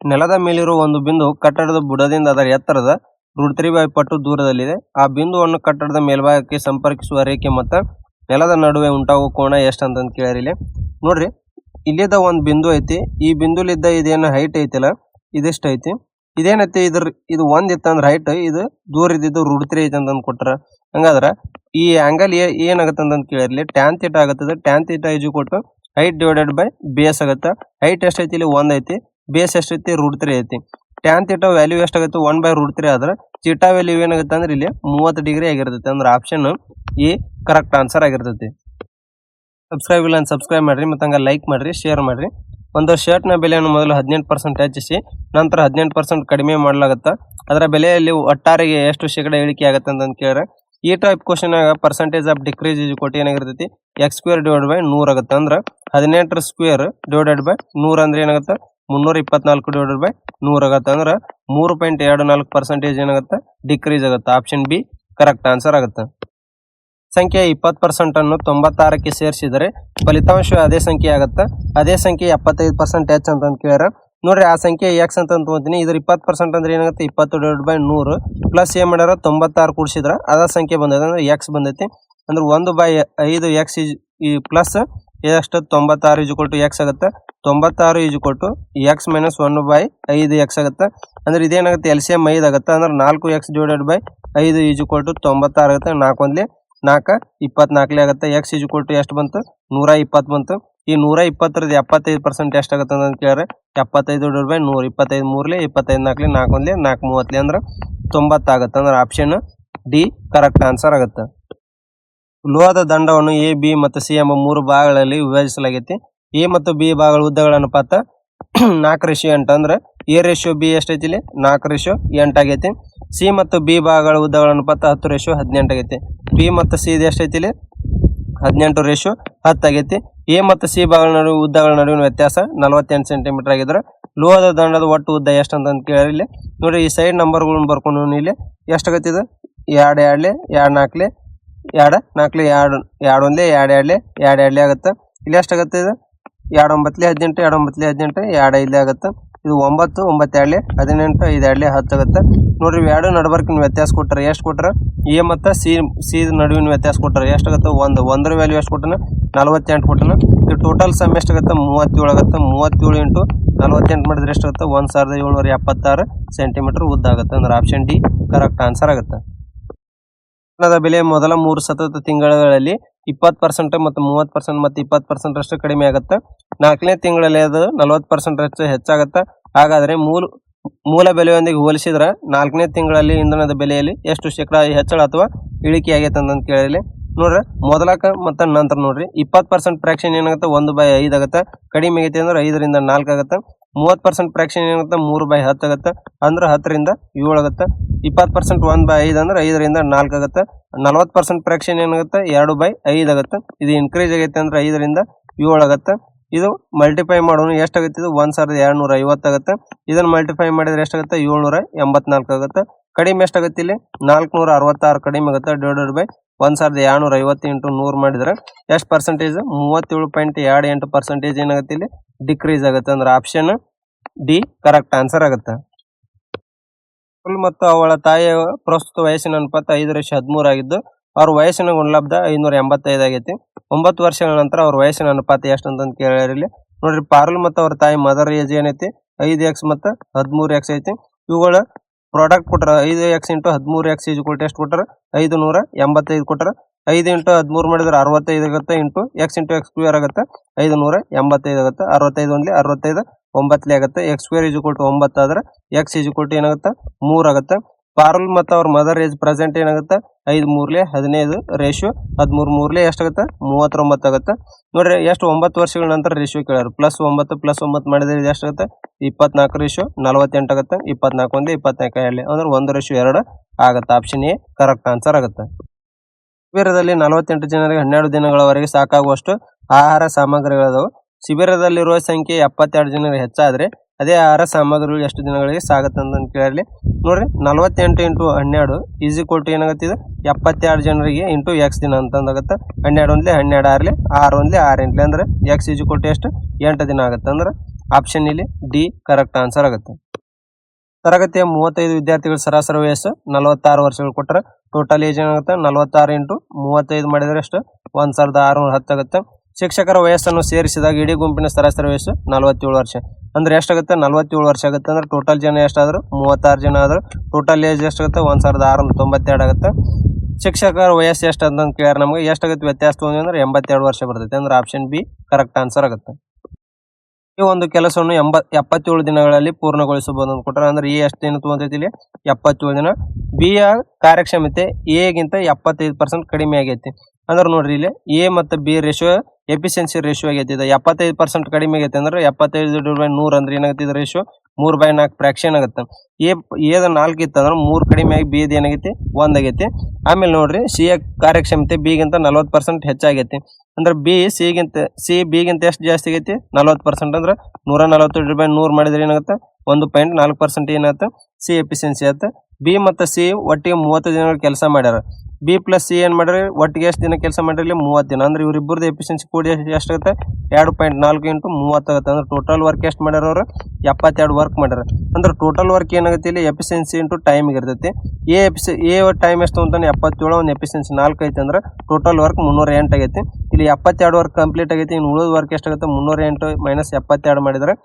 ನೆಲದ ಮೇಲಿರುವ ಒಂದು ಬಿಂದು ಕಟ್ಟಡದ ಬುಡದಿಂದ ಅದರ ಎತ್ತರದ √3 ಪಟ್ಟು ದೂರದಲ್ಲಿದೆ. ಆ ಬಿಂದುವನ್ನು ಕಟ್ಟಡದ ಮೇಲ್ಭಾಗಕ್ಕೆ ಸಂಪರ್ಕಿಸುವ ರೇಖೆ ಮತ್ತು ನೆಲದ ನಡುವೆ ಉಂಟಾಗುವ ಕೋನ ಎಷ್ಟು ಅಂತ ಕೇಳ್ಯಾರ. ಇಲ್ಲಿ ನೋಡ್ರಿ, ಇಲ್ಲಿದ್ದ ಒಂದು ಬಿಂದು ಐತಿ. ಈ ಬಿಂದುಲಿದ್ದ ಇದೇನು ಹೈಟ್ ಐತಿಲ್ಲ, ಇದಿಷ್ಟು ಐತಿ. ಇದೇನೈತಿ, ಇದು ಒಂದ್ ಇತ್ತಂದ್ರೆ ಹೈಟ್, ಇದು ದೂರ ಇದ್ದಿದ್ದು √3 ಐತಿ ಅಂತ ಕೊಟ್ರ. ಹಂಗಾದ್ರ ಈ ಆಂಗಲ್ ಏನಾಗತ್ತೆ ಅಂತ ಕೇಳಿರ್ಲಿ, ಟ್ಯಾನ್ ಥೀಟಾ ಆಗತ್ತದ. Tan theta = height divided by base ಆಗತ್ತ. ಹೈಟ್ ಎಷ್ಟೈತಿ, ಇಲ್ಲಿ 1 ಐತಿ. ಬೇಸ್ ಎಷ್ಟೈತಿ, √3 ಐತಿ. ಟ್ಯಾನ್ ಥೀಟಾ ವ್ಯಾಲ್ಯೂ ಎಷ್ಟಾಗತ್ತೆ, 1/√3 ಆದ್ರೆ ಥೀಟಾ ವ್ಯಾಲ್ಯೂ ಏನಾಗುತ್ತೆ ಅಂದ್ರೆ ಇಲ್ಲಿ 30 ಡಿಗ್ರಿ ಆಗಿರ್ತೈತಿ. ಅಂದ್ರೆ ಆಪ್ಷನ್ ಎ ಕರೆಕ್ಟ್ ಆನ್ಸರ್ ಆಗಿರ್ತೈತಿ. ಸಬ್ಸ್ಕ್ರೈಬ್ ಇಲ್ಲ ಸಬ್ಸ್ಕ್ರೈಬ್ ಮಾಡ್ರಿ, ಮತ್ತು ಹಂಗ ಲೈಕ್ ಮಾಡ್ರಿ, ಶೇರ್ ಮಾಡ್ರಿ. ಒಂದು ಶರ್ಟ್ ನ ಬೆಲೆಯನ್ನು ಮೊದಲು 18% ಹೆಚ್ಚಿಸಿ ನಂತರ 18% ಕಡಿಮೆ ಮಾಡಲಾಗುತ್ತಾ. ಅದರ ಬೆಲೆಯಲ್ಲಿ ಒಟ್ಟಾರೆಗೆ ಎಷ್ಟು ಶೇಕಡ ಇಳಿಕೆ ಆಗುತ್ತೆ ಅಂತ ಕೇಳಿದ್ರೆ, ಈ type question percentage of decrease ಏನಾಗಿರ್ತೈತಿ, x² / 100 ಆಗುತ್ತೆ. ಅಂದ್ರೆ 18² / 100 ಅಂದ್ರೆ ಏನಾಗುತ್ತೆ, 324 / 100 ಆಗುತ್ತೆ. ಅಂದ್ರೆ 3.24% ಏನಾಗುತ್ತೆ, ಡಿಕ್ರೀಸ್ ಆಗುತ್ತೆ. ಆಪ್ಷನ್ ಬಿ ಕರೆಕ್ಟ್ ಆನ್ಸರ್ ಆಗುತ್ತೆ. ಸಂಖ್ಯೆ 20% ಅನ್ನು 96ಕ್ಕೆ ಸೇರಿಸಿದರೆ ಫಲಿತಾಂಶ ಅದೇ ಸಂಖ್ಯೆ ಆಗುತ್ತೆ. ಅದೇ ಸಂಖ್ಯೆ 75% ಹೆಚ್ಚು ಅಂತ ಕೇಳ್ಯಾರ. ನೋಡ್ರಿ, ಆ ಸಂಖ್ಯೆ x ಅಂತ ತಗೋತೀನಿ. ಇದ್ರ 20% ಅಂದ್ರೆ ಏನಾಗುತ್ತೆ, 20 / 100 ಪ್ಲಸ್ ಏನ್ ಮಾಡ್ಯಾರ, 96 ಕೂಡಿಸಿದ್ರ ಅದ ಸಂಖ್ಯೆ ಬಂದೈತೆ, ಅಂದ್ರೆ x ಬಂದೈತಿ. ಅಂದ್ರೆ 1/5x ಪ್ಲಸ್ ಎಷ್ಟು, 96 = x ಆಗುತ್ತೆ. 96 = x - 1/5x ಆಗುತ್ತೆ. ಅಂದ್ರೆ ಇದೇನಾಗುತ್ತೆ, LCM 5 ಆಗುತ್ತೆ. ಅಂದ್ರೆ 4x / 5 = 96 ಆಗುತ್ತೆ. 4 4 24 ಆಗುತ್ತೆ. x = ಎಷ್ಟು ಬಂತು, 120 ಬಂತು. ಈ 120 75% ಎಷ್ಟಾಗುತ್ತೆ ಅಂತ ಕೇಳಿದ್ರೆ 75 / 100, 25 3 25 4 4 4 30 ಅಂದ್ರೆ 90 ಆಗುತ್ತೆ. ಅಂದ್ರೆ ಆಪ್ಷನ್ ಡಿ ಕರೆಕ್ಟ್ ಆನ್ಸರ್ ಆಗುತ್ತೆ. ಲೋಹದ ದಂಡವನ್ನು ಎ, ಬಿ ಮತ್ತು ಸಿ ಎಂಬ 3 ಭಾಗಗಳಲ್ಲಿ ವಿಭಜಿಸಲಾಗೈತಿ. ಎ ಮತ್ತು ಬಿ ಭಾಗಗಳ ಉದ್ದಗಳ ಅನುಪಾತ 4:8. ಅಂದ್ರೆ A/B ಎಷ್ಟೈತಿ, ಇಲ್ಲಿ 4:8 ಆಗೈತಿ. ಸಿ ಮತ್ತು ಬಿ ಭಾಗಗಳ ಉದ್ದಗಳ ಅನುಪಾತ 10:18 ಆಗೈತಿ. ಬಿ ಮತ್ತು ಸಿ ಎಷ್ಟೈತಿ, ಇಲ್ಲಿ 18:10 ಆಗೈತಿ. ಎ ಮತ್ತು ಸಿ ಭಾಗಗಳ ಉದ್ದಗಳ ನಡುವಿನ ವ್ಯತ್ಯಾಸ 48 ಸೆಂಟಿಮೀಟರ್ ಆಗಿದ್ರೆ ಲೋಹದ ದಂಡದ ಒಟ್ಟು ಉದ್ದ ಎಷ್ಟು ಅಂತ ಕೇಳಿ. ಇಲ್ಲಿ ನೋಡಿ, ಈ ಸೈಡ್ ನಂಬರ್ಗಳನ್ನ ಬರ್ಕೊಂಡು ಇಲ್ಲಿ ಎಷ್ಟಾಗತ್ತಿದೆ, 2 2 2 4 2 4 2 2 1 2 2 2 ಆಗುತ್ತೆ. ಇಲ್ಲಿ ಎಷ್ಟಾಗತ್ತೆ, ಇದು 2 9 18 2 9 18 2 5 ಆಗುತ್ತೆ. ಇದು 9 9 2 18 5 2 10 ಆಗುತ್ತೆ. ನೋಡ್ರಿ, ಎರಡು ನಡಬರ್ಕಿನ ವ್ಯತ್ಯಾಸ ಕೊಟ್ಟರೆ ಎಷ್ಟು ಕೊಟ್ಟರೆ, ಎ ಮತ್ತು ಸಿ ನಡುವಿನ ವ್ಯತ್ಯಾಸ ಕೊಟ್ಟರೆ ಎಷ್ಟಾಗುತ್ತೆ, 1 1ರ ವ್ಯಾಲ್ಯೂ ಎಷ್ಟು ಕೊಟ್ಟನ, 48 ಕೊಟ್ಟನ. ಇದು ಟೋಟಲ್ ಸಮ್ ಎಷ್ಟಾಗುತ್ತೆ, 37 ಆಗುತ್ತೆ. 37 × 48 ಮಾಡಿದ್ರೆ ಎಷ್ಟಾಗುತ್ತೆ, 1776 ಸೆಂಟಿಮೀಟರ್ ಉದ್ದ ಆಗುತ್ತೆ. ಅಂದ್ರೆ ಆಪ್ಷನ್ ಡಿ ಕರೆಕ್ಟ್ ಆನ್ಸರ್ ಆಗುತ್ತೆ. ಬೆಲೆ ಮೊದಲ 3 ಸತತ ತಿಂಗಳಲ್ಲಿ 20% ಮತ್ತು 30% ಮತ್ತು 20% ಅಷ್ಟು ಕಡಿಮೆ ಆಗುತ್ತೆ. 4ನೇ ತಿಂಗಳಲ್ಲಿ ಅದು 40% ಹೆಚ್ಚಾಗುತ್ತೆ. ಹಾಗಾದ್ರೆ ಮೂಲ ಬೆಲೆಯೊಂದಿಗೆ ಹೋಲಿಸಿದ್ರೆ 4ನೇ ತಿಂಗಳಲ್ಲಿ ಇಂಧನದ ಬೆಲೆಯಲ್ಲಿ ಎಷ್ಟು ಶೇಕಡ ಹೆಚ್ಚಳ ಅಥವಾ ಇಳಿಕೆ ಆಗೈತೆ ಅಂತ ಕೇಳಿಲಿ. ನೋಡ್ರಿ, ಮೊದಲಕ ಮತ್ತು ನಂತರ ನೋಡ್ರಿ, 20% ಫ್ರಾಕ್ಷನ್ ಏನಾಗುತ್ತೆ, 1/5 ಆಗುತ್ತೆ. ಕಡಿಮೆ ಆಗೈತೆ ಅಂದ್ರೆ 5 ರಿಂದ 4 ಆಗುತ್ತೆ. 30% ಫ್ರಾಕ್ಷನ್ ಏನಾಗುತ್ತೆ, 3/10 ಆಗುತ್ತೆ. ಅಂದ್ರೆ 10 ರಿಂದ 7 ಆಗುತ್ತೆ. 20% 1/5 ಅಂದ್ರೆ 5 ರಿಂದ 4 ಆಗುತ್ತೆ. 40% ಫ್ರಾಕ್ಷನ್ ಏನಾಗುತ್ತೆ, 2/5 ಆಗುತ್ತೆ. ಇದು ಇನ್ಕ್ರೀಸ್ ಆಗೈತೆ ಅಂದ್ರೆ 5 ರಿಂದ 7 ಆಗುತ್ತೆ. ಇದು ಮಲ್ಟಿಫೈ ಮಾಡೋಣ ಎಷ್ಟಾಗುತ್ತೆ, ಇದು 1250 ಆಗುತ್ತೆ. ಇದನ್ನ ಮಲ್ಟಿಫೈ ಮಾಡಿದ್ರೆ ಎಷ್ಟಾಗುತ್ತೆ, 784 ಆಗುತ್ತೆ. ಕಡಿಮೆ ಎಷ್ಟಾಗುತ್ತೆ, ಇಲ್ಲಿ 466 ಕಡಿಮೆ ಆಗುತ್ತೆ. ಡಿವೈಡೆಡ್ ಬೈ 1250 × 100 ಮಾಡಿದ್ರೆ ಎಷ್ಟು ಪರ್ಸೆಂಟೇಜ್, 37.28% ಏನಾಗುತ್ತೆ, ಇಲ್ಲಿ ಡಿಕ್ರೀಸ್ ಆಗುತ್ತೆ. ಅಂದ್ರೆ ಆಪ್ಷನ್ ಡಿ ಕರೆಕ್ಟ್ ಆನ್ಸರ್ ಆಗುತ್ತೆ. ಮತ್ತು ಅವಳ ತಾಯಿಯ ಪ್ರಸ್ತುತ ವಯಸ್ಸಿನ ಅನುಪಾತ 5:13 ಆಗಿದ್ದು ಅವ್ರ ವಯಸ್ಸಿನ ಗುಣಲಬ್ಧ 585 ಆಗೈತಿ. 9 ವರ್ಷಗಳ ನಂತರ ಅವ್ರ ವಯಸ್ಸಿನ ಅನುಪಾತ ಎಷ್ಟು ಅಂತ ಕೇಳಿರಲಿ. ನೋಡ್ರಿ, ಪಾರುಲ್ ಮತ್ತು ಅವ್ರ ತಾಯಿ ಮದರ್ ಏಜ್ ಏನೈತಿ, 5x ಮತ್ತು 13x ಐತಿ. ಇವುಗಳ ಪ್ರಾಡಕ್ಟ್ ಕೊಟ್ಟರೆ 5x × 13x = ಎಷ್ಟು ಕೊಟ್ಟರೆ, 585 ಕೊಟ್ಟರೆ. 5 × 13 ಮಾಡಿದ್ರೆ 65 ಆಗುತ್ತೆ. x × x² ಆಗುತ್ತೆ, 585 ಆಗುತ್ತೆ. 65 1 65 9 ಆಗುತ್ತೆ. x² = 9 ಆದ್ರೆ x ಏನಾಗುತ್ತೆ, 3 ಆಗುತ್ತೆ. ಪಾರುಲ್ ಮತ್ತು ಅವ್ರ ಮದರ್ ಏಜ್ ಪ್ರೆಸೆಂಟ್ ಏನಾಗುತ್ತೆ, 5 3 15 ರೇಷಿಯೋ 13 3 ಎಷ್ಟಾಗುತ್ತೆ, 39 ಆಗುತ್ತೆ. ನೋಡ್ರಿ, ಎಷ್ಟು 9 ವರ್ಷಗಳ ನಂತರ ರೇಷಿಯೋ ಕೇಳ್ಯಾರ. +9 +9 ಮಾಡಿದ್ರೆ ಇದು ಎಷ್ಟಾಗುತ್ತೆ, 24:48 ಆಗುತ್ತೆ. 24 1 24 2 ಅಂದ್ರೆ 1:2 ಆಗುತ್ತೆ. ಆಪ್ಷನ್ ಎ ಕರೆಕ್ಟ್ ಆನ್ಸರ್ ಆಗುತ್ತೆ. ಶಿಬಿರದಲ್ಲಿ 48 ಜನರಿಗೆ 12 ದಿನಗಳವರೆಗೆ ಸಾಕಾಗುವಷ್ಟು ಆಹಾರ ಸಾಮಗ್ರಿಗಳದಾವು. ಶಿಬಿರದಲ್ಲಿರುವ ಸಂಖ್ಯೆ 72 ಜನರಿಗೆ ಹೆಚ್ಚಾದ್ರೆ ಅದೇ ಆಹಾರ ಸಾಮಗ್ರಿಗಳು ಎಷ್ಟು ದಿನಗಳಿಗೆ ಸಾಗುತ್ತೆ ಅಂತ ಕೇಳಲಿ. ನೋಡ್ರಿ, 48 × 12 = ಏನಾಗುತ್ತೆ, ಇದು 72 ಜನರಿಗೆ x ದಿನ ಅಂತಂದಾಗುತ್ತೆ. 12 1 12 6 6 1 6 8 ಅಂದ್ರೆ x = ಎಷ್ಟು, 8 ದಿನ ಆಗುತ್ತೆ. ಅಂದ್ರೆ ಆಪ್ಷನ್ ಇಲ್ಲಿ ಡಿ ಕರೆಕ್ಟ್ ಆನ್ಸರ್ ಆಗುತ್ತೆ. ತರಗತಿಯ 35 ವಿದ್ಯಾರ್ಥಿಗಳ ಸರಾಸರಿ ವಯಸ್ಸು 46 ವರ್ಷಗಳು ಕೊಟ್ಟರೆ ಟೋಟಲ್ ಏಜ್ ಏನಾಗುತ್ತೆ 46 ಇಂಟು 35 ಮಾಡಿದರೆ ಎಷ್ಟು 1610 ಆಗುತ್ತೆ. ಶಿಕ್ಷಕರ ವಯಸ್ಸನ್ನು ಸೇರಿಸಿದಾಗ ಇಡೀ ಗುಂಪಿನ ಸರಾಸರಿ ವಯಸ್ಸು 47 ವರ್ಷ. ಅಂದ್ರೆ ಎಷ್ಟಾಗುತ್ತೆ 47 ವರ್ಷ ಆಗುತ್ತೆ. ಅಂದ್ರೆ ಟೋಟಲ್ ಜನ ಎಷ್ಟಾದ್ರು 36 ಜನ ಆದ್ರು ಟೋಟಲ್ ಏಜ್ ಎಷ್ಟಾಗುತ್ತೆ 1692 ಆಗುತ್ತೆ. ಶಿಕ್ಷಕರ ವಯಸ್ಸು ಎಷ್ಟು ಅಂತ ಕೇಳ್ಯಾರ ನಮಗೆ ಎಷ್ಟಾಗುತ್ತೆ ವ್ಯತ್ಯಾಸ ಅಂದ್ರೆ 82 ವರ್ಷ ಬರ್ತೈತೆ. ಅಂದ್ರೆ ಆಪ್ಷನ್ ಬಿ ಕರೆಕ್ಟ್ ಆನ್ಸರ್ ಆಗುತ್ತೆ. ಈ ಒಂದು ಕೆಲಸವನ್ನು 77 ದಿನಗಳಲ್ಲಿ ಪೂರ್ಣಗೊಳಿಸಬಹುದು ಅಂತ ಕೊಟ್ಟರೆ ಅಂದ್ರೆ ಎಷ್ಟು ದಿನ ತಗೊಂತೈತಿ ಇಲ್ಲಿ 77 ದಿನ. ಬಿ ಯ ಕಾರ್ಯಕ್ಷಮತೆ ಎ ಗಿಂತ 75% ಕಡಿಮೆ ಆಗೈತಿ. ಅಂದ್ರೆ ನೋಡ್ರಿ ಇಲ್ಲಿ ಎ ಮತ್ತು ಬಿ ರೇಷಿಯೋ ಎಫಿಷಿಯನ್ಸಿ ರೇಷಿಯೋ ಆಗೈತಿ. ಇದು 75% ಕಡಿಮೆ ಆಗೈತಿ. ಅಂದ್ರೆ 75/100 ಅಂದ್ರೆ ಏನಾಗುತ್ತೆ ಇದು ರೇಷಿಯೋ 3/4 ಫ್ರಾಕ್ಷನ್ ಆಗುತ್ತೆ. ಎದ 4 ಇತ್ತು ಅಂದ್ರೆ 3 ಕಡಿಮೆ ಆಗಿ ಬಿ ಏನಾಗೈತಿ 1 ಆಗೈತಿ. ಆಮೇಲೆ ನೋಡ್ರಿ ಸಿ ಯ ಕಾರ್ಯಕ್ಷಮತೆ ಬಿ ಗಿಂತ 40% ಹೆಚ್ಚಾಗೈತಿ. ಅಂದ್ರೆ ಸಿ ಬಿ ಗಿಂತ ಎಷ್ಟು ಜಾಸ್ತಿ ಆಗೈತಿ 40%. ಅಂದ್ರೆ 140/100 ಮಾಡಿದ್ರೆ ಏನಾಗುತ್ತೆ 1.4% ಏನಾಗುತ್ತೆ ಸಿ ಎಫಿಷಿಯನ್ಸಿ ಆಗುತ್ತೆ. ಬಿ ಮತ್ತು ಸಿ ಒಟ್ಟಿಗೆ 30 ದಿನಗಳ ಕೆಲಸ ಮಾಡ್ಯಾರ. ಬಿ ಪ್ಲಸ್ ಸಿ ಏನ್ ಮಾಡ್ರಿ ಒಟ್ಟಿಗೆ ಎಷ್ಟು ದಿನ ಕೆಲಸ ಮಾಡಿರಲಿ 30 ದಿನ. ಅಂದ್ರೆ ಇವ್ರಿಬ್ಬರದ್ದು ಎಫಿಷಿಯನ್ಸಿ ಕೂಡಿ ಎಷ್ಟಾಗುತ್ತೆ 2.4 ಇಂಟು 30 ಆಗುತ್ತೆ. ಅಂದ್ರೆ ಟೋಟಲ್ ವರ್ಕ್ ಎಷ್ಟು ಮಾಡ್ಯಾರ ಅವರು 72 ವರ್ಕ್ ಮಾಡ್ಯಾರ. ಅಂದ್ರೆ ಟೋಟಲ್ ವರ್ಕ್ ಏನಾಗುತ್ತೆ ಇಲ್ಲಿ ಎಫಿಷಿಯನ್ಸಿ ಇಂಟು ಟೈಮ್ ಇರ್ತೈತಿ. ಎ ಟೈಮ್ ಎಷ್ಟು ಅಂತಾನೆ 77 ಒಂದು ಎಫಿಷಿಯನ್ಸಿ 4 ಐತಿ. ಅಂದ್ರೆ ಟೋಟಲ್ ವರ್ಕ್ 308 ಆಗೈತಿ. ಇಲ್ಲಿ 72 ವರ್ಕ್ ಕಂಪ್ಲೀಟ್ ಆಗೈತಿ. ಇನ್ನು ಉಳಿದ ವರ್ಕ್ ಎಷ್ಟಾಗುತ್ತೆ 308 ಮೈನಸ್ 72 ಮಾಡಿದ್ರೆ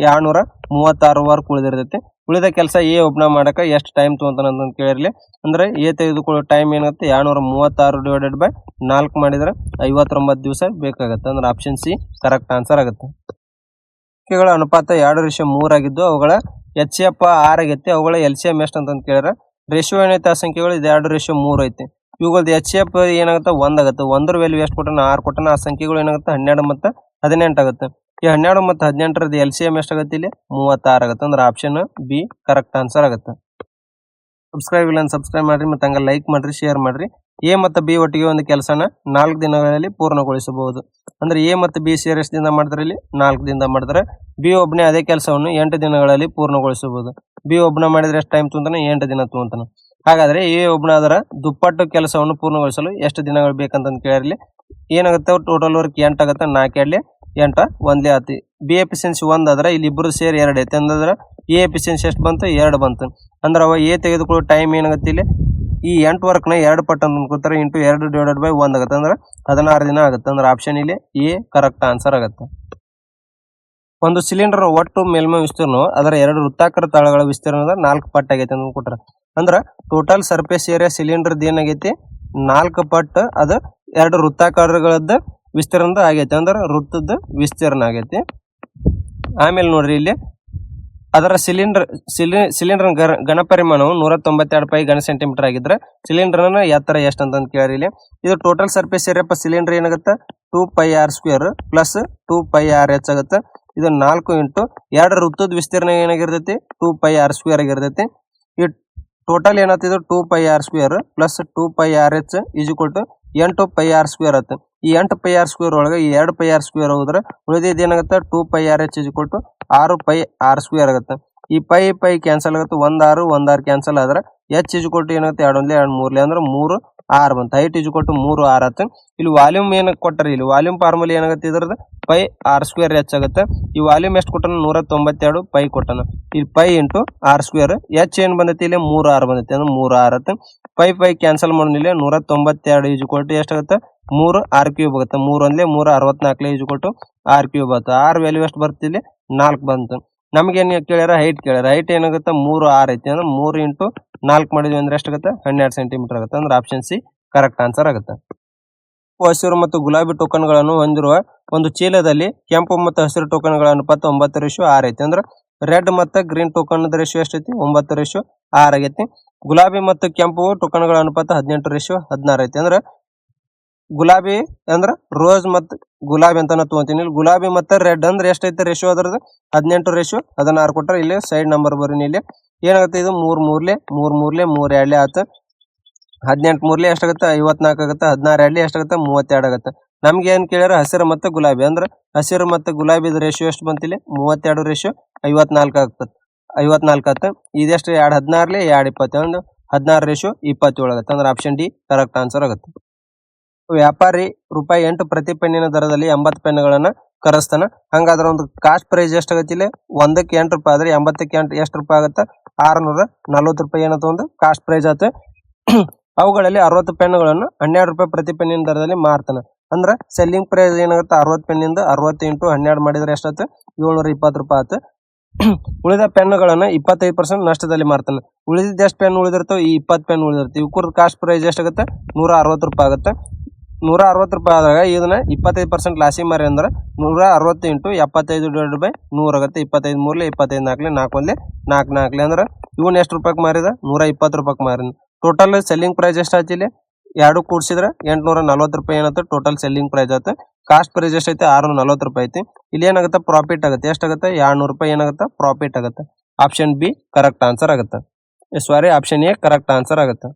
236 ವರ್ಕ್ ಉಳಿದಿರ್ತೈತಿ. ಉಳಿದ ಕೆಲಸ ಎ ಒಬ್ನ ಮಾಡಕ ಎಷ್ಟು ಟೈಮ್ ತಗೊಂತಾನ ಅಂತ ಕೇಳಿರ್ಲಿ. ಅಂದ್ರೆ ಎ ತೆಗೆದುಕೊಳ್ಳೋ ಟೈಮ್ ಏನಾಗುತ್ತೆ 236 / 4 ಮಾಡಿದ್ರೆ 59 ದಿವಸ ಬೇಕಾಗುತ್ತೆ. ಅಂದ್ರೆ ಆಪ್ಷನ್ ಸಿ ಕರೆಕ್ಟ್ ಆನ್ಸರ್ ಆಗುತ್ತೆ. ಸಂಖ್ಯೆಗಳ ಅನುಪಾತ 2:3 ಆಗಿದ್ದು ಅವುಗಳ HCF 6 ಆಗೈತಿ. ಅವುಗಳ LCM ಎಷ್ಟು ಅಂತ ಕೇಳಿದ್ರೆ ರೇಷಿಯೋ ಏನೈತೆ ಆ ಸಂಖ್ಯೆಗಳು ಇದು 2:3 ಐತಿ. ಇವುಗಳದ್ದು HCF ಏನಾಗುತ್ತೆ 1 ಆಗುತ್ತೆ. 1 ವ್ಯಾಲ್ಯೂ ಎಷ್ಟು ಕೊಟ್ಟನ 6 ಕೊಟ್ಟನ. ಆ ಸಂಖ್ಯೆಗಳು ಏನಾಗುತ್ತೆ 12 ಮತ್ತು 18 ಆಗುತ್ತೆ. ಈ 12 ಮತ್ತು 18 LCM ಎಷ್ಟಾಗುತ್ತೆ ಇಲ್ಲಿ 36 ಆಗುತ್ತೆ. ಅಂದ್ರೆ ಆಪ್ಷನ್ ಬಿ ಕರೆಕ್ಟ್ ಆನ್ಸರ್ ಆಗುತ್ತೆ. ಸಬ್ಸ್ಕ್ರೈಬ್ ಇಲ್ಲ ಸಬ್ಸ್ಕ್ರೈಬ್ ಮಾಡ್ರಿ ಮತ್ತು ಹಂಗೆ ಲೈಕ್ ಮಾಡ್ರಿ ಶೇರ್ ಮಾಡ್ರಿ. ಎ ಮತ್ತು ಬಿ ಒಟ್ಟಿಗೆ ಒಂದು ಕೆಲಸನ 4 ದಿನಗಳಲ್ಲಿ ಪೂರ್ಣಗೊಳಿಸಬಹುದು. ಅಂದ್ರೆ ಎ ಮತ್ತು ಬಿ ಸೇರಿ ಎಷ್ಟು ದಿನ ಮಾಡ್ತಾರೆ ಇಲ್ಲಿ 4 ದಿನದ ಮಾಡ್ತಾರೆ. ಬಿ ಒಬ್ಬನೇ ಅದೇ ಕೆಲಸವನ್ನು 8 ದಿನಗಳಲ್ಲಿ ಪೂರ್ಣಗೊಳಿಸಬಹುದು. ಬಿ ಒಬ್ಬನ ಮಾಡಿದ್ರೆ ಎಷ್ಟು ಟೈಮ್ ತಗೊಂತಾನೆ 8 ದಿನ ತಗೊಂತಾನೆ. ಹಾಗಾದ್ರೆ ಎ ಒಬ್ಬನ ಅದರ ದುಪ್ಪಟ್ಟು ಕೆಲಸವನ್ನು ಪೂರ್ಣಗೊಳಿಸಲು ಎಷ್ಟು ದಿನಗಳು ಬೇಕಂತ ಕೇಳಿರಲಿ. ಏನಾಗುತ್ತೆ ಟೋಟಲ್ ವರ್ಕ್ 8 ಆಗುತ್ತೆ. 4 8 ಒಂದೇ ಆತಿ. ಬಿ ಎಫಿಷಿಯನ್ಸಿ 1 ಆದ್ರೆ ಇಲ್ಲಿ ಇಬ್ಬರು ಸೇರಿ 2 ಐತೆ. ಅಂದ್ರೆ ಎ ಎಫಿಷಿಯನ್ಸಿ ಎಷ್ಟು ಬಂತು 2 ಬಂತು. ಅಂದ್ರೆ ಅವ ಎ ತೆಗೆದುಕೊಳ್ಳೋ ಟೈಮ್ ಏನಾಗುತ್ತೆ ಇಲ್ಲಿ ಈ 8 ವರ್ಕ್ನ 2 ಪಟ್ಟು ಅಂತ ಅನ್ಕೋತಾರೆ ಇಂಟು 2/1 ಆಗುತ್ತೆ. ಅಂದ್ರೆ 16 ದಿನ ಆಗುತ್ತೆ. ಅಂದ್ರೆ ಆಪ್ಷನ್ ಇಲ್ಲಿ ಎ ಕರೆಕ್ಟ್ ಆನ್ಸರ್ ಆಗುತ್ತೆ. ಒಂದು ಸಿಲಿಂಡರ್ ಒಟ್ಟು ಮೇಲ್ಮೈ ವಿಸ್ತೀರ್ಣ ಅದರ 2 ವೃತ್ತಾಕಾರ ತಳಗಳ ವಿಸ್ತೀರ್ಣದ 4 ಪಟ್ಟು ಆಗೈತೆ ಅಂತ ಕೊಟ್ಟಾರೆ. ಅಂದ್ರೆ ಟೋಟಲ್ ಸರ್ಫೇಸ್ ಏರಿಯಾ ಸಿಲಿಂಡರ್ದ ಏನಾಗೈತಿ 4 ಪಟ್ಟು ಅದು 2 ವೃತ್ತಾಕಾರಗಳದ್ದು ವಿಸ್ತೀರ್ಣದ ಆಗೈತಿ. ಅಂದ್ರೆ ವೃತ್ತದ ವಿಸ್ತೀರ್ಣ ಆಗೈತಿ. ಆಮೇಲೆ ನೋಡ್ರಿ ಇಲ್ಲಿ ಅದರ ಸಿಲಿಂಡರ್ ಘನಪರಿಮಾಣವು 192 ಪೈ ಘನ ಸೆಂಟಿಮೀಟರ್ ಆಗಿದ್ರೆ ಸಿಲಿಂಡರ್ನ ಎತ್ತರ ಎಷ್ಟು ಅಂತ ಕೇಳಿ ಇಲ್ಲಿ. ಇದು ಟೋಟಲ್ ಸರ್ಫೇಸ್ ಏರಿಯಾ ಸಿಲಿಂಡರ್ ಏನಾಗುತ್ತೆ 2πr² ಪ್ಲಸ್ 2πrh ಆಗುತ್ತೆ. ಇದು 4 ಇಂಟು 2 ವೃತ್ತದ ವಿಸ್ತೀರ್ಣ ಏನಾಗಿರ್ತೈತಿ 2πr² ಆಗಿರ್ತೈತಿ. ಈ ಟೋಟಲ್ ಏನಾಗ್ತಿದೆ 2πr² plus 2πrh is equal to 8πr² ಆಗುತ್ತೆ. ಈ 8πr² ಒಳಗೆ ಈ 2πr² ಹೋದ್ರೆ ಉಳಿದಿದ್ದು ಏನಾಗುತ್ತೆ 2πrh is equal to 6πr² ಆಗುತ್ತೆ. ಈ ಪೈ ಕ್ಯಾನ್ಸಲ್ ಆಗುತ್ತೆ. 1 6 1 6 ಕ್ಯಾನ್ಸಲ್ ಆದ್ರೆ h ಈಸ್ ಈಕ್ವಲ್ ಟು ಏನಾಗುತ್ತೆ 2 1 2 3 ಅಂದ್ರೆ 3 6 ಬಂತು. ಹೈಟ್ ಈಸ್ ಈಕ್ವಲ್ ಟು 3 6 ಆಗುತ್ತೆ. ಇಲ್ಲಿ ವಾಲ್ಯೂಮ್ ಏನಕ್ಕೆ ಕೊಟ್ಟರೆ ಇಲ್ಲಿ ವಾಲ್ಯೂಮ್ ಫಾರ್ಮುಲಾ ಏನಾಗುತ್ತೆ ಇದ್ರದ್ದು πr² ಆಗುತ್ತೆ. ಈ ವಾಲ್ಯೂಮ್ ಎಷ್ಟು ಕೊಟ್ಟನ 192 ಪೈ ಕೊಟ್ಟನ. ಇಲ್ಲಿ ಪೈ ಇಂಟು r². h ಏನು ಬಂದೈತಿ ಇಲ್ಲಿ 3 6 ಬಂದೈತಿ. ಅಂದ್ರೆ 3 6 ಆಗುತ್ತೆ. ಪೈ ಕ್ಯಾನ್ಸಲ್ ಮಾಡಿಲ್ಲ 192 ಈಸ್ ಈಕ್ವಲ್ ಟು ಎಷ್ಟಾಗುತ್ತೆ 3 r³ ಆಗುತ್ತೆ. 3 1 3 64 ಈಸ್ ಈಕ್ವಲ್ ಟು r³ ಆಗುತ್ತೆ. r ವ್ಯಾಲ್ಯೂ ಎಷ್ಟು ಬರ್ತಿಲ್ಲಿ 4 ಬಂತು. ನಮ್ಗೇನು ಕೇಳ್ಯಾರ ಹೈಟ್ ಕೇಳ್ಯಾರ. ಹೈಟ್ ಏನಾಗುತ್ತೆ 3 6 ಐತಿ. ಅಂದ್ರೆ 3 ಇಂಟು 4 ಮಾಡಿದ್ವಿ ಅಂದ್ರೆ ಎಷ್ಟಾಗುತ್ತೆ 12 ಸೆಂಟಿಮೀಟರ್ ಆಗುತ್ತೆ. ಅಂದ್ರೆ ಆಪ್ಷನ್ ಸಿ ಕರೆಕ್ಟ್ ಆನ್ಸರ್ ಆಗುತ್ತೆ. ಹಸಿರು ಮತ್ತು ಗುಲಾಬಿ ಟೋಕನ್ಗಳನ್ನು ಹೊಂದಿರುವ ಒಂದು ಚೀಲದಲ್ಲಿ ಕೆಂಪು ಮತ್ತು ಹಸಿರು ಟೋಕನ್ಗಳ ಅನುಪಾತ 9:6 ಐತಿ. ಅಂದ್ರೆ ರೆಡ್ ಮತ್ತು ಗ್ರೀನ್ ಟೋಕನ್ ರೇಷಿಯೋ ಎಷ್ಟೈತಿ 9:6 ಆಗೈತಿ. ಗುಲಾಬಿ ಮತ್ತು ಕೆಂಪು ಟೋಕನ್ಗಳ ಅನುಪಾತ 18:16 ಐತಿ. ಅಂದ್ರೆ ಗುಲಾಬಿ ಅಂದ್ರೆ ರೋಸ್ ಮತ್ತು ಗುಲಾಬಿ ಅಂತ ತಗೊಂತೀನಿ. ಇಲ್ಲಿ ಗುಲಾಬಿ ಮತ್ತು ರೆಡ್ ಅಂದ್ರೆ ಎಷ್ಟೈತೆ ರೇಷಿಯೋ ಅದ್ರದ್ದು 18:16 ಕೊಟ್ಟರೆ ಇಲ್ಲಿ ಸೈಡ್ ನಂಬರ್ ಬರೀನಿ. ಇಲ್ಲಿ ಏನಾಗುತ್ತೆ ಇದು 3 3 3 3 2 ಆಯ್ತು. 18 3 ಎಷ್ಟಾಗುತ್ತೆ 54 ಆಗುತ್ತೆ. 16 2 ಎಷ್ಟಾಗುತ್ತೆ 32 ಆಗುತ್ತೆ. ನಮ್ಗೆ ಏನ್ ಕೇಳ್ಯಾರ ಹಸಿರು ಮತ್ತು ಗುಲಾಬಿ. ಅಂದ್ರೆ ಹಸಿರು ಮತ್ತು ಗುಲಾಬಿದ ರೇಷಿಯೋ ಎಷ್ಟು ಬಂತಿಲ್ಲಿ 32:54 ಆಗ್ತದೆ 54 ಆಗುತ್ತೆ. ಇದೆಷ್ಟು 2 16 2 21 16:27 ಆಗುತ್ತೆ. ಅಂದ್ರೆ ಆಪ್ಷನ್ ಡಿ ಕರೆಕ್ಟ್ ಆನ್ಸರ್ ಆಗುತ್ತೆ. ವ್ಯಾಪಾರಿ ರೂಪಾಯಿ 8 ಪ್ರತಿ ಪೆನ್ನಿನ ದರದಲ್ಲಿ 80 ಪೆನ್ನುಗಳನ್ನು ಕರೆಸ್ತಾನ. ಹಂಗಾದ್ರೆ ಒಂದು ಕಾಸ್ಟ್ ಪ್ರೈಸ್ ಎಷ್ಟಾಗತ್ತೆ ಇಲ್ಲಿ 1ಕ್ಕೆ 8 ರೂಪಾಯಿ ಆದ್ರೆ 80ಕ್ಕೆ 8 ಎಷ್ಟು ರೂಪಾಯಿ ಆಗುತ್ತೆ 640 ರೂಪಾಯಿ ಏನಂತ ಒಂದು ಕಾಸ್ಟ್ ಪ್ರೈಸ್ ಆಯ್ತು. ಅವುಗಳಲ್ಲಿ 60 ಪೆನ್ಗಳನ್ನು 12 ರೂಪಾಯಿ ಪ್ರತಿ ಪೆನ್ನಿನ ದರದಲ್ಲಿ ಮಾರ್ತಾನೆ. ಅಂದ್ರೆ ಸೆಲ್ಲಿಂಗ್ ಪ್ರೈಸ್ ಏನಾಗುತ್ತೆ 60 ಪೆನ್ನಿಂದ 60 ಇಂಟು 12 ಮಾಡಿದ್ರೆ ಎಷ್ಟಾಯ್ತು 720 ರೂಪಾಯಿ ಆಯ್ತು. ಉಳಿದ ಪೆನ್ನುಗಳನ್ನ 25% ನಷ್ಟದಲ್ಲಿ ಮಾರ್ತಾನೆ. ಉಳಿದಿದ್ದ ಎಷ್ಟು ಪೆನ್ ಉಳಿದಿರ್ತಾವ ಈ 20 ಪೆನ್ ಉಳಿದಿರ್ತಾವೆ. ಇವಕ್ಕೂರ ಕಾಸ್ಟ್ ಪ್ರೈಸ್ ಎಷ್ಟಾಗುತ್ತೆ 160 ರೂಪಾಯಿ ಆಗುತ್ತೆ. 160 ರೂಪಾಯಿ ಆದಾಗ ಇದನ್ನ 25% ಲಾಸಿಗೆ ಮಾರಿ ಅಂದ್ರೆ 160 ಇಂಟು 75/100 ಆಗುತ್ತೆ. 25 ಮೂರ್ಲೆ 25 ನಾಲ್ಕಲೆ 4 ಒಂದ್ಲೆ 4 ನಾಲ್ಕಲೆ ಅಂದ್ರೆ ಇವನ್ ಎಷ್ಟು ರೂಪಾಯಿಗೆ ಮಾರಿದ 120 ರೂಪಾಯಿಗೆ ಮಾರಿದ. ಟೋಟಲ್ ಸೆಲ್ಲಿಂಗ್ ಪ್ರೈಸ್ ಎಷ್ಟಾಯ್ತು ಇಲ್ಲಿ ಎರಡು ಕೂಡಿಸಿದ್ರೆ 840 ರೂಪಾಯಿ ಏನಾಯ್ತು ಟೋಟಲ್ ಸೆಲ್ಲಿಂಗ್ ಪ್ರೈಸ್ ಆಯ್ತು. ಕಾಸ್ಟ್ ಪ್ರೈಸ್ ಎಷ್ಟೈತೆ 640 ರೂಪಾಯಿ ಐತಿ. ಇಲ್ಲಿ ಏನಾಗುತ್ತೆ ಪ್ರಾಫಿಟ್ ಆಗುತ್ತೆ ಎಷ್ಟಾಗುತ್ತೆ 200 ರೂಪಾಯಿ ಏನಾಗುತ್ತೆ ಪ್ರಾಫಿಟ್ ಆಗುತ್ತೆ. ಆಪ್ಷನ್ ಬಿ ಕರೆಕ್ಟ್ ಆನ್ಸರ್ ಆಗುತ್ತೆ. Sorry option A correct answer ಆಗುತ್ತೆ.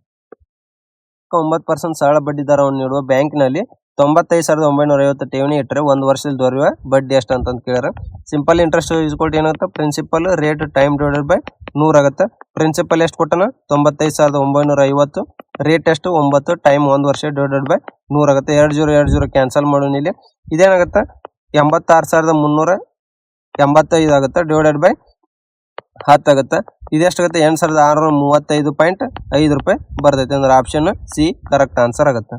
9% ಸರಳ ಬಡ್ಡಿ ದರವನ್ನು ನೀಡುವ ಬ್ಯಾಂಕಿನಲ್ಲಿ 95,950 ಠೇವಣಿ ಇಟ್ಟರೆ 1 ವರ್ಷದಲ್ಲಿ ದೊರೆಯುವ ಬಡ್ಡಿ ಎಷ್ಟು ಅಂತ ಕೇಳ್ಯಾರ. ಸಿಂಪಲ್ ಇಂಟ್ರೆಸ್ಟ್ ಈಸ್ಕೊಲ್ಟ್ ಏನಾಗುತ್ತೆ principal rate time divided by 100 ಆಗುತ್ತೆ. ಪ್ರಿನ್ಸಿಪಲ್ ಎಷ್ಟು ಕೊಟ್ಟನ 95,950 ರೇಟ್ ಎಷ್ಟು 9 ಟೈಮ್ 1 ವರ್ಷ ಡಿವೈಡೆಡ್ ಬೈ 100 ಆಗುತ್ತೆ. 20 ಕ್ಯಾನ್ಸಲ್ ಮಾಡೋಣ ಇಲ್ಲಿ. ಇದೇನಾಗುತ್ತೆ 86,385 ಆಗುತ್ತೆ ಡಿವೈಡೆಡ್ ಬೈ 10 ಆಗುತ್ತೆ. ಇದೆಷ್ಟಾಗುತ್ತೆ 8,635.5 ರೂಪಾಯಿ ಬರ್ತೈತೆ ಅಂದ್ರೆ ಆಪ್ಷನ್ ಸಿ ಕರೆಕ್ಟ್ ಆನ್ಸರ್ ಆಗುತ್ತೆ.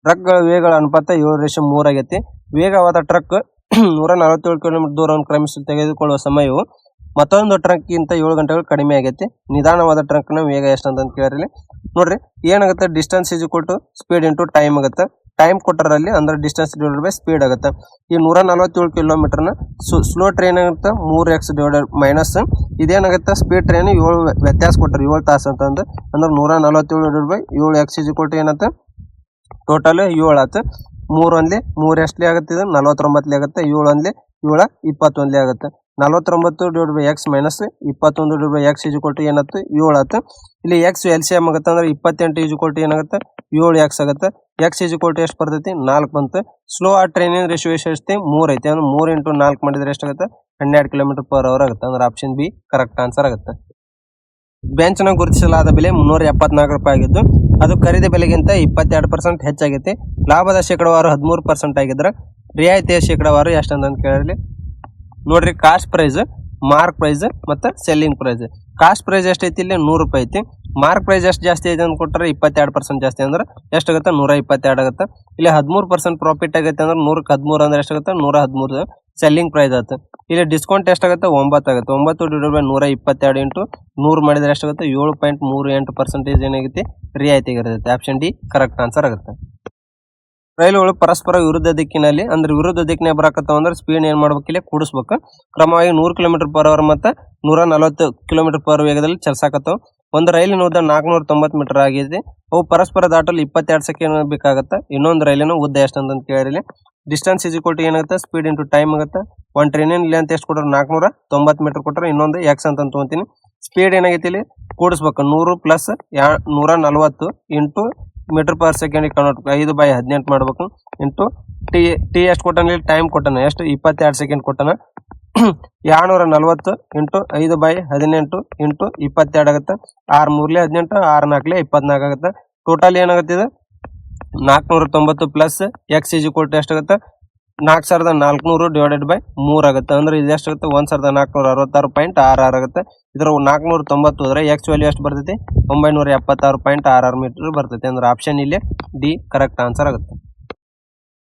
ಟ್ರಕ್ಗಳ ವೇಗಗಳ ಅನುಪಾತ 7:3 ಆಗೈತಿ. ವೇಗವಾದ ಟ್ರಕ್ 147 ಕಿಲೋಮೀಟರ್ ದೂರವನ್ನು ಕ್ರಮಿಸಿ ತೆಗೆದುಕೊಳ್ಳುವ ಸಮಯವು ಮತ್ತೊಂದು ಟ್ರಕ್ ಗಿಂತ 7 ಗಂಟೆಗಳು ಕಡಿಮೆ ಆಗೈತಿ. ನಿಧಾನವಾದ ಟ್ರಕ್ ನ ವೇಗ ಎಷ್ಟು ಅಂತ ಕೇಳಿರಿ. ನೋಡ್ರಿ ಏನಾಗುತ್ತೆ distance is equal to speed into time ಆಗುತ್ತೆ. ಟೈಮ್ ಕೊಟ್ಟರಲ್ಲಿ ಅಂದ್ರೆ ಡಿಸ್ಟೆನ್ಸ್ ಡಿವೈಡೆಡ್ ಬೈ ಸ್ಪೀಡ್ ಆಗುತ್ತೆ. ಈ 147 ಕಿಲೋಮೀಟರ್ ನ ಸ್ಲೋ ಟ್ರೈನ್ ಆಗುತ್ತೆ 3x ಡಿವೈಡೆಡ್ ಮೈನಸ್ ಇದೇನಾಗುತ್ತೆ ಸ್ಪೀಡ್ ಟ್ರೈನ್ 7 ವ್ಯತ್ಯಾಸ ಕೊಟ್ಟರು 7 ತಾಸು ಅಂತಂದು ಅಂದ್ರೆ 147 divided by 7x is equal to ಏನಂತ ಟೋಟಲ್ 7 ಆಯ್ತು. 3 ಒಂದ್ಲಿ 3 ಎಷ್ಟಲಿ ಆಗುತ್ತೆ ಇದು 49 ಆಗುತ್ತೆ. 7 ಒಂದ್ಲಿ 7 21 ಆಗುತ್ತೆ. 49 divide by x minus 21 divide by x is equal to ಏನಾಯ್ತು 7 ಆಯ್ತು. ಇಲ್ಲಿ ಎಕ್ಸ್ LCM ಆಗುತ್ತೆ ಅಂದ್ರೆ 28 ಈಸ್ ಈಕ್ವಲ್ ಟು ಏನಾಗುತ್ತೆ 7x ಆಗುತ್ತೆ. ಎಕ್ಸ್ ಈಸ್ ಈಕ್ವಲ್ ಟು ಎಷ್ಟು ಬರ್ತೈತಿ 4 ಬಂತು. ಸ್ಲೋ ಆ ಟ್ರೈನಿನ ರೇಷಿಯೋ ಎಷ್ಟು 3 ಐತಿ ಅಂದ್ರೆ 3 ಇಂಟು 4 ಮಾಡಿದ್ರೆ ಎಷ್ಟಾಗುತ್ತೆ 12 km/h ಆಗುತ್ತೆ ಅಂದ್ರೆ ಆಪ್ಷನ್ ಬಿ ಕರೆಕ್ಟ್ ಆನ್ಸರ್ ಆಗುತ್ತೆ. ಬೆಂಚ್ನ ಗುರುತಿಸಲಾದ ಬೆಲೆ 374 ರೂಪಾಯಿ ಆಗಿದ್ದು ಅದು ಖರೀದಿ ಬೆಲೆಗಿಂತ 22% ಹೆಚ್ಚಾಗೈತಿ. ಲಾಭದ ಶೇಕಡವಾರು 13% ಆಗಿದ್ರೆ ರಿಯಾಯಿತಿಯ ಶೇಕಡವಾರು ಎಷ್ಟು ಅಂತ ಕೇಳಿರಲಿ. ನೋಡ್ರಿ ಕಾಸ್ಟ್ ಪ್ರೈಸ್ ಮಾರ್ಕ್ ಪ್ರೈಸ್ ಮತ್ತೆ ಸೆಲ್ಲಿಂಗ್ ಪ್ರೈಸ್. ಕಾಸ್ಟ್ ಪ್ರೈಸ್ ಎಷ್ಟೈತಿ ಇಲ್ಲಿ 100 ರೂಪಾಯಿ ಐತಿ. ಮಾರ್ಕ್ ಪ್ರೈಸ್ ಎಷ್ಟು ಜಾಸ್ತಿ ಐತೆ ಅಂತ ಕೊಟ್ಟರೆ 22% ಜಾಸ್ತಿ ಅಂದ್ರೆ ಎಷ್ಟಾಗುತ್ತೆ 122 ಆಗುತ್ತೆ. ಇಲ್ಲಿ 13% ಪ್ರಾಫಿಟ್ ಆಗೈತೆ ಅಂದ್ರೆ 100ಕ್ಕೆ 13 ಅಂದ್ರೆ ಎಷ್ಟಾಗುತ್ತೆ 113 ಸೆಲ್ಲಿಂಗ್ ಪ್ರೈಸ್ ಆಗುತ್ತೆ. ಇಲ್ಲಿ ಡಿಸ್ಕೌಂಟ್ ಎಷ್ಟಾಗುತ್ತೆ 9 ಆಗುತ್ತೆ. 9 ಡಿವೈಡೆಡ್ ಬೈ 122 ಇಂಟು 100 ಮಾಡಿದ್ರೆ ಎಷ್ಟಾಗುತ್ತೆ 7.38% ಏನಾಗುತ್ತೆ ರಿಯಾಯಿತಿಗಿರುತ್ತೆ. ಆಪ್ಷನ್ ಡಿ ಕರೆಕ್ಟ್ ಆನ್ಸರ್ ಆಗುತ್ತೆ. ರೈಲುಗಳು ಪರಸ್ಪರ ವಿರುದ್ಧ ದಿಕ್ಕಿನಲ್ಲಿ ಅಂದ್ರೆ ವಿರುದ್ಧ ದಿಕ್ಕಿನ ಬರಕತ್ತಾವ ಅಂದ್ರೆ ಸ್ಪೀಡ್ ಏನ್ ಮಾಡ್ಬೇಕಿಲ್ಲ ಕೂಡಿಸ್ಬೇಕು. ಕ್ರಮವಾಗಿ 100 km/h ಮತ್ತೆ 140 km/h ವೇಗದಲ್ಲಿ ಚಲಿಸಾಕತ್ತಾವ. ಒಂದು ರೈಲಿನ ಉದ್ದ 490 ಮೀಟರ್ ಆಗಿದೆ. ಅವು ಪರಸ್ಪರ ದಾಟಲು 22 ಸೆಕೆಂಡ್ ಬೇಕಾಗುತ್ತೆ. ಇನ್ನೊಂದು ರೈಲಿನ ಉದ್ದ ಎಷ್ಟು ಅಂತ ಕೇಳಿರಿ. ಡಿಸ್ಟೆನ್ಸ್ ಈಸ್ ಈಕ್ವಲ್ ಟು ಏನಾಗುತ್ತೆ ಸ್ಪೀಡ್ ಇಂಟು ಟೈಮ್ ಆಗುತ್ತೆ. ಒಂದು ಟ್ರೈನಿನ ಲೆಂತ್ ಎಷ್ಟು ಕೊಟ್ಟರೆ 490 ಮೀಟರ್ ಕೊಟ್ಟರೆ ಇನ್ನೊಂದು ಎಕ್ಸ್ ಅಂತ ತಗೊಂತೀನಿ. ಸ್ಪೀಡ್ ಏನಾಗೈತಿ ಇಲ್ಲಿ ಕೂಡಿಸ್ಬೇಕು 100 ಪ್ಲಸ್ 140 ಇಂಟು ಮೀಟರ್/ಸೆಕೆಂಡ್ ಕನ್ವರ್ಟ್ 5/18 ಮಾಡ್ಬೇಕು ಇಂಟು ಟಿ ಎಷ್ಟು ಕೊಟ್ಟನ ಟೈಮ್ ಕೊಟ್ಟನ ಎಷ್ಟು 22 ಸೆಕೆಂಡ್ ಕೊಟ್ಟನ. 240 ಇಂಟು 5/18 ಇಂಟು 22 ಆಗುತ್ತೆ. 6 3 18 6 4 24 ಆಗುತ್ತೆ. ಟೋಟಲ್ ಏನಾಗುತ್ತೆ ಇದು 490 plus x is equal to ಎಷ್ಟಾಗುತ್ತೆ 4400 ಡಿವೈಡೆಡ್ ಬೈ 3 ಆಗುತ್ತೆ. ಅಂದ್ರೆ ಇದು ಎಷ್ಟಾಗುತ್ತೆ 1466.66 ಆಗುತ್ತೆ. ಇದರ 490 ಹೋದ್ರೆ ಎಕ್ಸ್ ವ್ಯಾಲ್ಯೂ ಎಷ್ಟು ಬರ್ತೈತಿ 976.66 ಮೀಟರ್ ಬರ್ತೈತಿ. ಅಂದ್ರೆ ಆಪ್ಷನ್ ಇಲ್ಲಿ ಡಿ ಕರೆಕ್ಟ್ ಆನ್ಸರ್ ಆಗುತ್ತೆ.